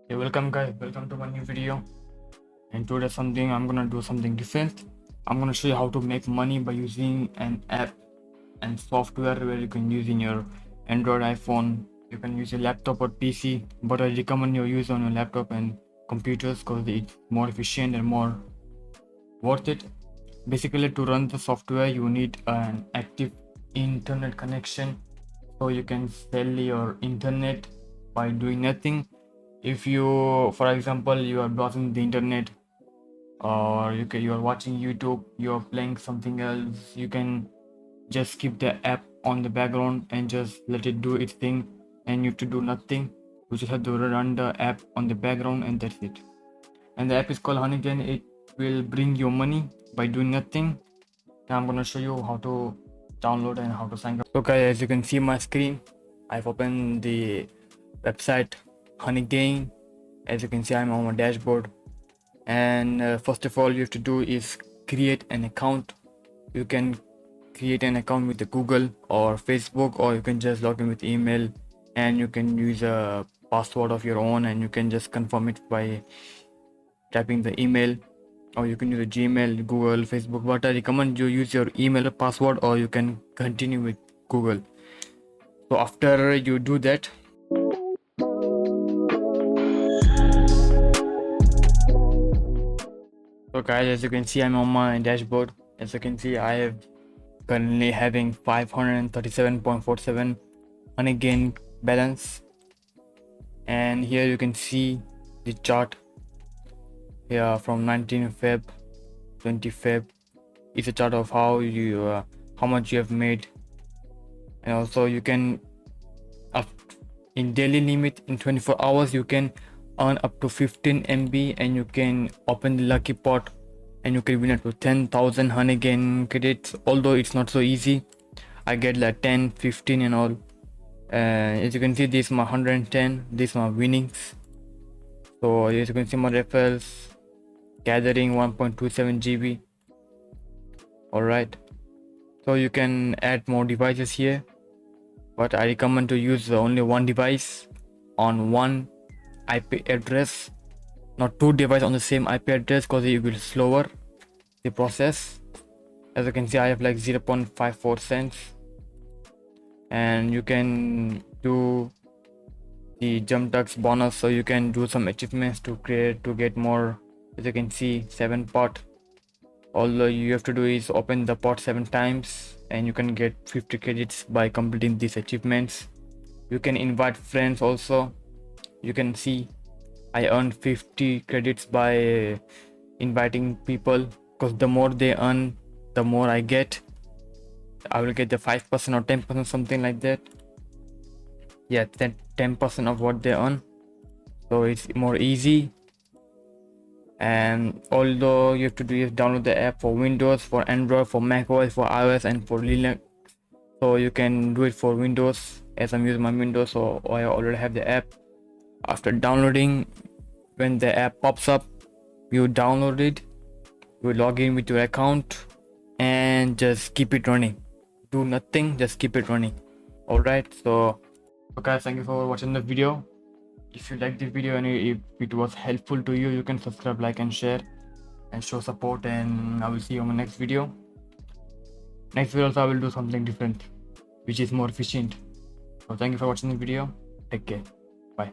Hey, welcome guys, welcome to my new video. And today I'm gonna do something different. I'm gonna show you how to make money by using an app and software where you can use in your Android, iPhone. You can use your laptop or PC, but I recommend you use on your laptop and computers because it's more efficient and more worth it. Basically, to run the software, you need an active internet connection, so you can sell your internet by doing nothing. If you, for example, you are browsing the internet, or you are watching YouTube, you are playing something else, you can just keep the app on the background and just let it do its thing, and you have to do nothing. You just have to run the app on the background, and that's it. And the app is called HONEYGAIN. It will bring you money by doing nothing. Now I'm gonna show you how to download and how to sign up. So guys, as you can see my screen, I've opened the website HONEYGAIN. As you can see, I'm on my dashboard, and first of all you have to do is create an account. You can create an account with the Google or Facebook, or you can just log in with email, and you can use a password of your own, and you can just confirm it by typing the email, or you can use a Gmail, Google, Facebook, but I recommend you use your email password, or you can continue with Google. So after you do that, so guys, as you can see, I'm on my dashboard. As you can see, I have currently having 537.47 HONEYGAIN balance, and here you can see the chart here from 19 Feb, 20 Feb. It's a chart of how much you have made, and also you can in daily limit in 24 hours you can earn up to 15 MB, and you can open the lucky pot and you can win up to 10,000 HONEYGAIN credits. Although it's not so easy, I get like 10, 15 and all. As you can see, this is my 110, this is my winnings. So as you can see, my referrals gathering 1.27 GB. Alright, so you can add more devices here, but I recommend to use only one device on one IP address, not two devices on the same IP address, because it will slower the process. As you can see, I have like 0.54 cents, and you can do the jump ducks bonus, so you can do some achievements to get more. As you can see, 7 pot. All you have to do is open the pot 7 times, and you can get 50 credits by completing these achievements. You can invite friends also. You can see I earned 50 credits by inviting people, because the more they earn, the more I get. I will get the 5% or 10%, something like that. Yeah, 10% of what they earn, so it's more easy. And although you have to do is download the app for Windows, for Android, for macOS, for iOS, and for Linux. So you can do it for Windows, as I'm using my Windows, so I already have the app. After downloading, when the app pops up, you download it, you log in with your account, and just keep it running. Do nothing, just keep it running. Alright, so guys, thank you for watching the video. If you liked the video and if it was helpful to you, you can subscribe, like and share and show support, and I will see you on my next video. Next video also I will do something different which is more efficient. So thank you for watching the video. Take care. Bye.